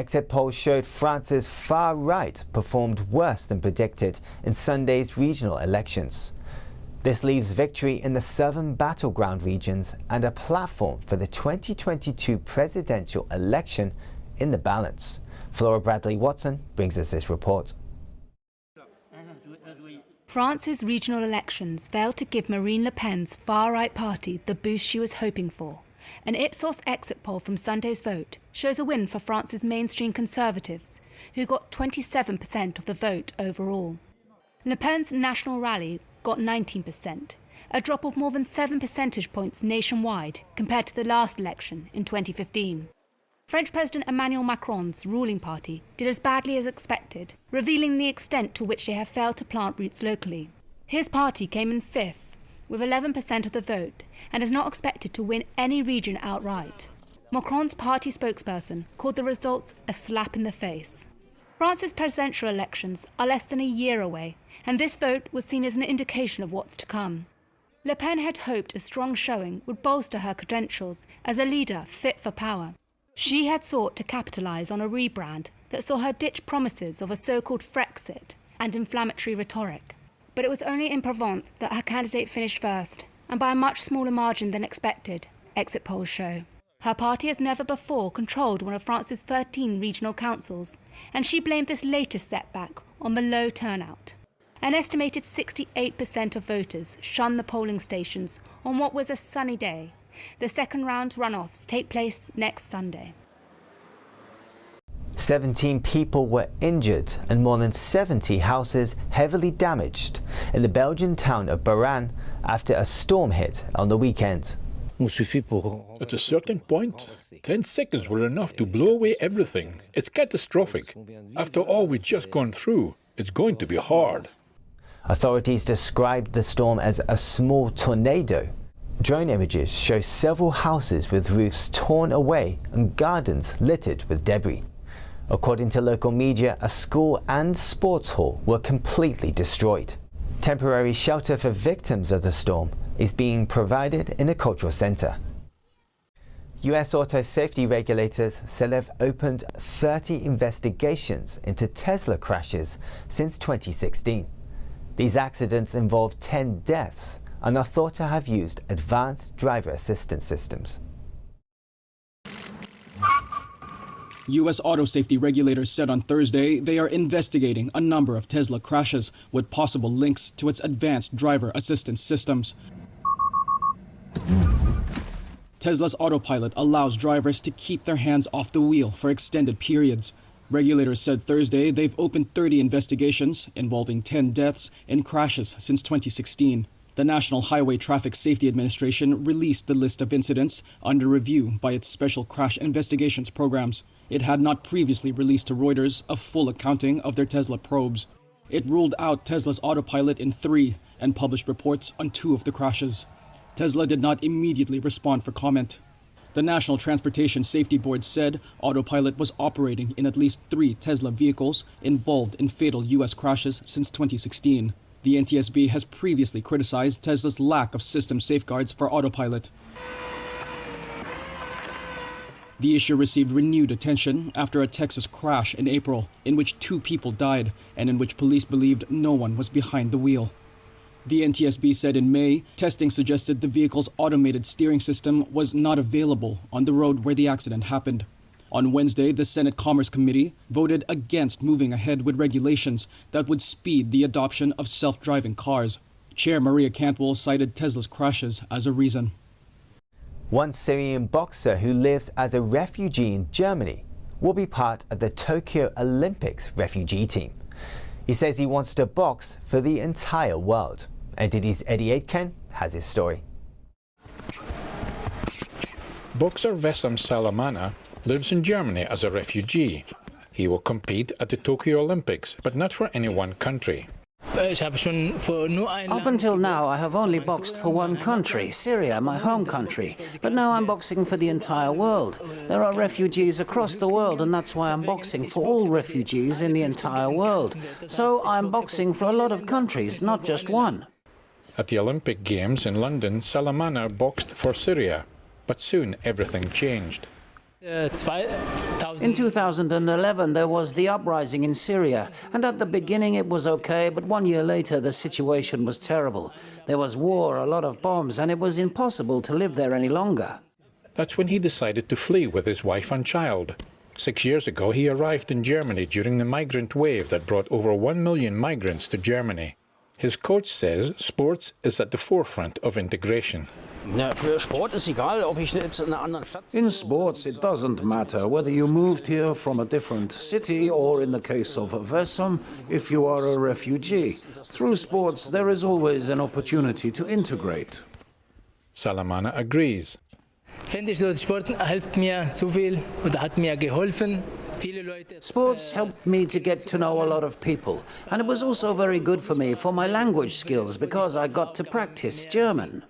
Exit polls showed France's far right performed worse than predicted in Sunday's regional elections. This leaves victory in the southern battleground regions and a platform for the 2022 presidential election in the balance. Flora Bradley-Watson brings us this report. France's regional elections failed to give Marine Le Pen's far-right party the boost she was hoping for. An Ipsos exit poll from Sunday's vote shows a win for France's mainstream Conservatives, who got 27% of the vote overall. Le Pen's National Rally got 19%, a drop of more than 7 percentage points nationwide compared to the last election in 2015. French President Emmanuel Macron's ruling party did as badly as expected, revealing the extent to which they have failed to plant roots locally. His party came in fifth, with 11% of the vote, and is not expected to win any region outright. Macron's party spokesperson called the results a slap in the face. France's presidential elections are less than a year away, and this vote was seen as an indication of what's to come. Le Pen had hoped a strong showing would bolster her credentials as a leader fit for power. She had sought to capitalise on a rebrand that saw her ditch promises of a so-called Frexit and inflammatory rhetoric. But it was only in Provence that her candidate finished first, and by a much smaller margin than expected, exit polls show. Her party has never before controlled one of France's 13 regional councils, and she blamed this latest setback on the low turnout. An estimated 68% of voters shunned the polling stations on what was a sunny day. The second round runoffs take place next Sunday. 17 people were injured and more than 70 houses heavily damaged in the Belgian town of Baran after a storm hit on the weekend. At a certain point, 10 seconds were enough to blow away everything. It's catastrophic. After all we've just gone through, it's going to be hard. Authorities described the storm as a small tornado. Drone images show several houses with roofs torn away and gardens littered with debris. According to local media, a school and sports hall were completely destroyed. Temporary shelter for victims of the storm is being provided in a cultural center. US auto safety regulators say they've opened 30 investigations into Tesla crashes since 2016. These accidents involved 10 deaths and are thought to have used advanced driver assistance systems. U.S. auto safety regulators said on Thursday they are investigating a number of Tesla crashes with possible links to its advanced driver assistance systems. Tesla's autopilot allows drivers to keep their hands off the wheel for extended periods. Regulators said Thursday they've opened 30 investigations involving 10 deaths in crashes since 2016. The National Highway Traffic Safety Administration released the list of incidents under review by its Special Crash Investigations programs. It had not previously released to Reuters a full accounting of their Tesla probes. It ruled out Tesla's autopilot in 3 and published reports on 2 of the crashes. Tesla did not immediately respond for comment. The National Transportation Safety Board said autopilot was operating in at least 3 Tesla vehicles involved in fatal U.S. crashes since 2016. The NTSB has previously criticized Tesla's lack of system safeguards for autopilot. The issue received renewed attention after a Texas crash in April, in which 2 people died and in which police believed no one was behind the wheel. The NTSB said in May, testing suggested the vehicle's automated steering system was not available on the road where the accident happened. On Wednesday, the Senate Commerce Committee voted against moving ahead with regulations that would speed the adoption of self-driving cars. Chair Maria Cantwell cited Tesla's crashes as a reason. One Syrian boxer who lives as a refugee in Germany will be part of the Tokyo Olympics refugee team. He says he wants to box for the entire world. NTD's Eddie Aitken has his story. Boxer Wessam Salamana lives in Germany as a refugee. He will compete at the Tokyo Olympics, but not for any one country. Up until now, I have only boxed for one country, Syria, my home country. But now I'm boxing for the entire world. There are refugees across the world, and that's why I'm boxing for all refugees in the entire world. So I'm boxing for a lot of countries, not just one. At the Olympic Games in London, Salamana boxed for Syria, but soon everything changed. In 2011, there was the uprising in Syria, and at the beginning it was okay, but 1 year later the situation was terrible. There was war, a lot of bombs, and it was impossible to live there any longer. That's when he decided to flee with his wife and child. 6 years ago, he arrived in Germany during the migrant wave that brought over 1 million migrants to Germany. His coach says sports is at the forefront of integration. In sports, it doesn't matter whether you moved here from a different city or, in the case of Versum, if you are a refugee. Through sports, there is always an opportunity to integrate. Salamana agrees. Sports helped me to get to know a lot of people, and it was also very good for me for my language skills because I got to practice German.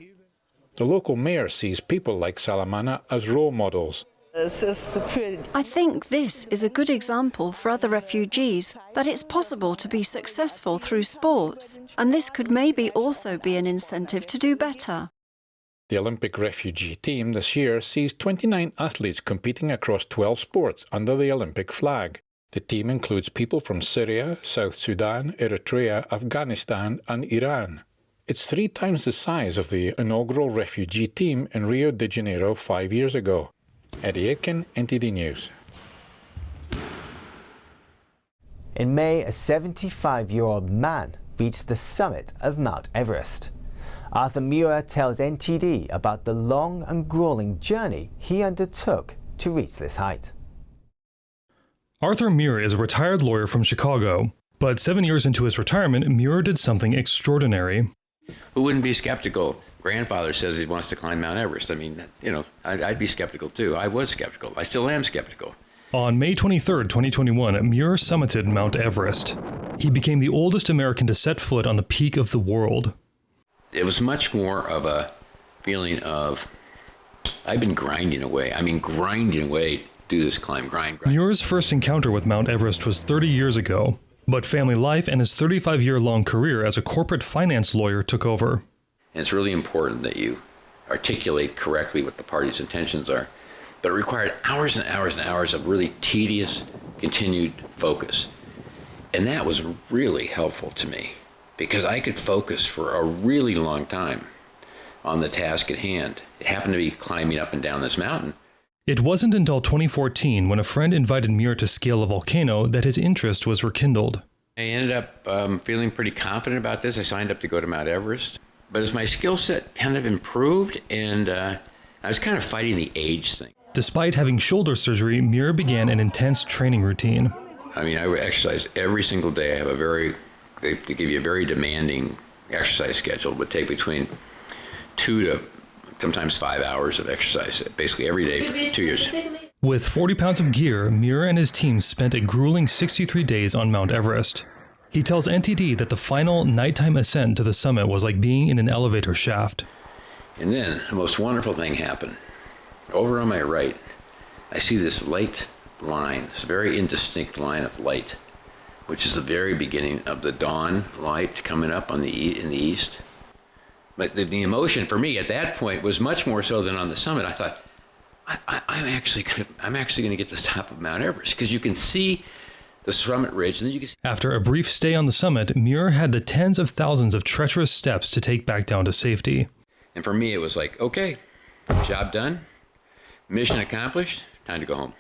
The local mayor sees people like Salamana as role models. I think this is a good example for other refugees that it's possible to be successful through sports, and this could maybe also be an incentive to do better. The Olympic refugee team this year sees 29 athletes competing across 12 sports under the Olympic flag. The team includes people from Syria, South Sudan, Eritrea, Afghanistan and Iran. It's 3 times the size of the inaugural refugee team in Rio de Janeiro 5 years ago. Eddie Aitken, NTD News. In May, a 75-year-old man reached the summit of Mount Everest. Arthur Muir tells NTD about the long and grueling journey he undertook to reach this height. Arthur Muir is a retired lawyer from Chicago, but 7 years into his retirement, Muir did something extraordinary. Who wouldn't be skeptical? Grandfather says he wants to climb Mount Everest. I mean, I'd be skeptical too. I was skeptical. I still am skeptical. On May 23, 2021, Muir summited Mount Everest. He became the oldest American to set foot on the peak of the world. It was much more of a feeling of, I've been grinding away to do this climb, grind. Muir's first encounter with Mount Everest was 30 years ago, but family life and his 35-year-long career as a corporate finance lawyer took over. And it's really important that you articulate correctly what the party's intentions are, but it required hours and hours and hours of really tedious, continued focus. And that was really helpful to me, because I could focus for a really long time on the task at hand. It happened to be climbing up and down this mountain. It wasn't until 2014, when a friend invited Muir to scale a volcano, that his interest was rekindled. I ended up feeling pretty confident about this. I signed up to go to Mount Everest. But as my skill set kind of improved, and I was kind of fighting the age thing. Despite having shoulder surgery, Muir began an intense training routine. I mean, I would exercise every single day. I have they give you a very demanding exercise schedule. It would take between 2 to sometimes 5 hours of exercise, basically every day for 2 years. With 40 pounds of gear, Muir and his team spent a grueling 63 days on Mount Everest. He tells NTD that the final nighttime ascent to the summit was like being in an elevator shaft. And then the most wonderful thing happened. Over on my right, I see this light line, this very indistinct line of light, which is the very beginning of the dawn light coming up in the east. But the emotion for me at that point was much more so than on the summit. I thought, I'm actually going to get to the top of Mount Everest, because you can see the summit ridge, and then you can see. After a brief stay on the summit, Muir had the tens of thousands of treacherous steps to take back down to safety. And for me, it was like, okay, job done, mission accomplished, time to go home.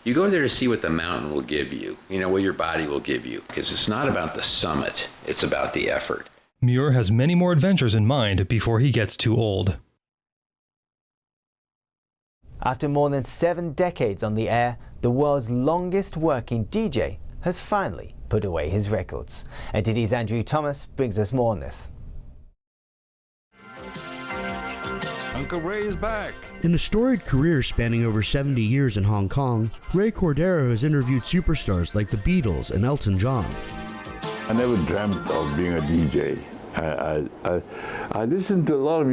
You go there to see what the mountain will give you, what your body will give you, because it's not about the summit, it's about the effort. Muir has many more adventures in mind before he gets too old. After more than 7 decades on the air, the world's longest working DJ has finally put away his records. NTD's Andrew Thomas brings us more on this. Uncle Ray is back. In a storied career spanning over 70 years in Hong Kong, Ray Cordero has interviewed superstars like the Beatles and Elton John. I never dreamt of being a DJ. I listened to a lot of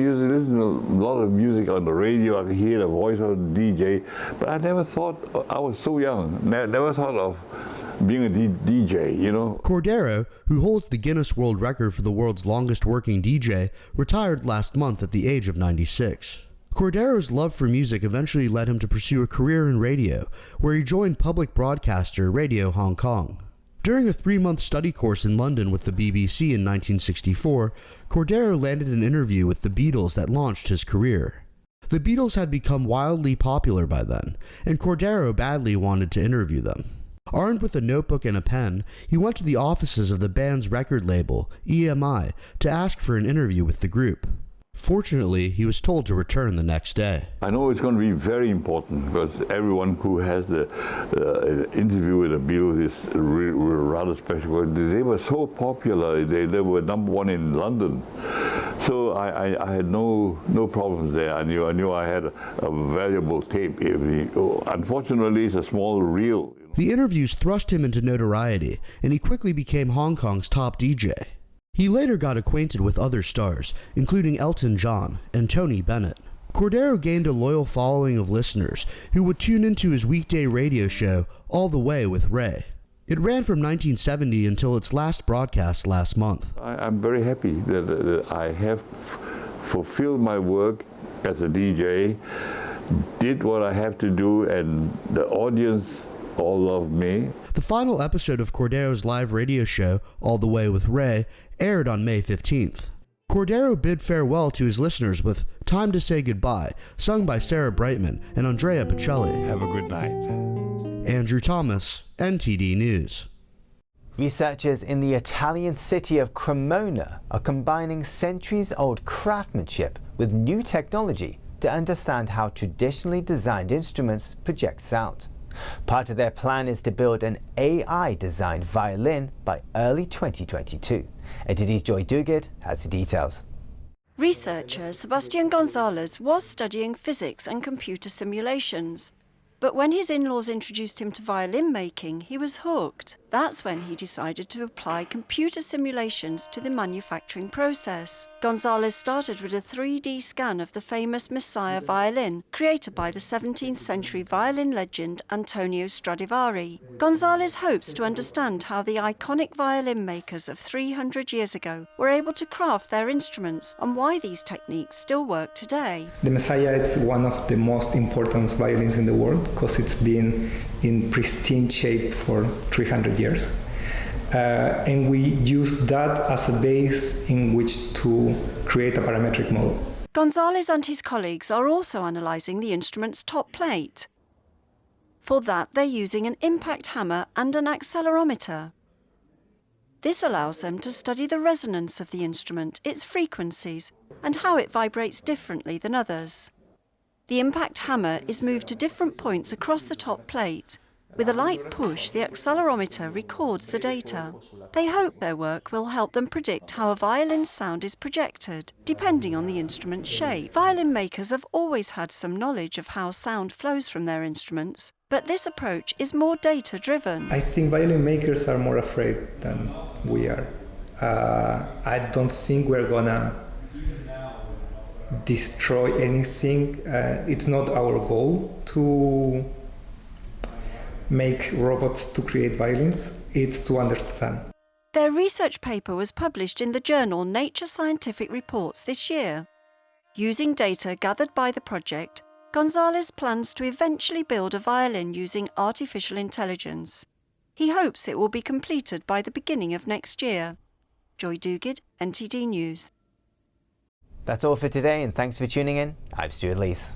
music, on the radio. I could hear the voice of the DJ, but I never thought, I was so young, never thought of being a DJ, Cordero, who holds the Guinness World Record for the world's longest working DJ, retired last month at the age of 96. Cordero's love for music eventually led him to pursue a career in radio, where he joined public broadcaster Radio Hong Kong. During a 3-month study course in London with the BBC in 1964, Cordero landed an interview with the Beatles that launched his career. The Beatles had become wildly popular by then, and Cordero badly wanted to interview them. Armed with a notebook and a pen, he went to the offices of the band's record label, EMI, to ask for an interview with the group. Fortunately, he was told to return the next day. I know it's going to be very important because everyone who has the interview with the Beatles is rather special. They were so popular. They were #1 in London. So I had no problems there. I knew I had a valuable tape. Unfortunately, it's a small reel. The interviews thrust him into notoriety, and he quickly became Hong Kong's top DJ. He later got acquainted with other stars, including Elton John and Tony Bennett. Cordero gained a loyal following of listeners who would tune into his weekday radio show, All the Way with Ray. It ran from 1970 until its last broadcast last month. I'm very happy that I have fulfilled my work as a DJ, did what I have to do, and the audience all love me. The final episode of Cordero's live radio show, All the Way with Ray, aired on May 15th. Cordero bid farewell to his listeners with Time to Say Goodbye, sung by Sarah Brightman and Andrea Bocelli. Have a good night. Andrew Thomas, NTD News. Researchers in the Italian city of Cremona are combining centuries-old craftsmanship with new technology to understand how traditionally designed instruments project sound. Part of their plan is to build an AI-designed violin by early 2022. NTD's Joy Duguid has the details. Researcher Sebastian Gonzalez was studying physics and computer simulations. But when his in-laws introduced him to violin making, he was hooked. That's when he decided to apply computer simulations to the manufacturing process. Gonzalez started with a 3D scan of the famous Messiah violin, created by the 17th century violin legend Antonio Stradivari. Gonzalez hopes to understand how the iconic violin makers of 300 years ago were able to craft their instruments and why these techniques still work today. The Messiah is one of the most important violins in the world because it's been in pristine shape for 300 years. And we use that as a base in which to create a parametric model. Gonzalez and his colleagues are also analysing the instrument's top plate. For that, they're using an impact hammer and an accelerometer. This allows them to study the resonance of the instrument, its frequencies, and how it vibrates differently than others. The impact hammer is moved to different points across the top plate. With a light push, the accelerometer records the data. They hope their work will help them predict how a violin's sound is projected, depending on the instrument's shape. Violin makers have always had some knowledge of how sound flows from their instruments, but this approach is more data-driven. I think violin makers are more afraid than we are. I don't think we're gonna destroy anything. It's not our goal to make robots to create violins. It's to understand. Their research paper was published in the journal Nature Scientific Reports this year. Using data gathered by the project, Gonzalez plans to eventually build a violin using artificial intelligence. He hopes it will be completed by the beginning of next year. Joy Duguid, NTD News. That's all for today, and thanks for tuning in. I'm Stuart Lees.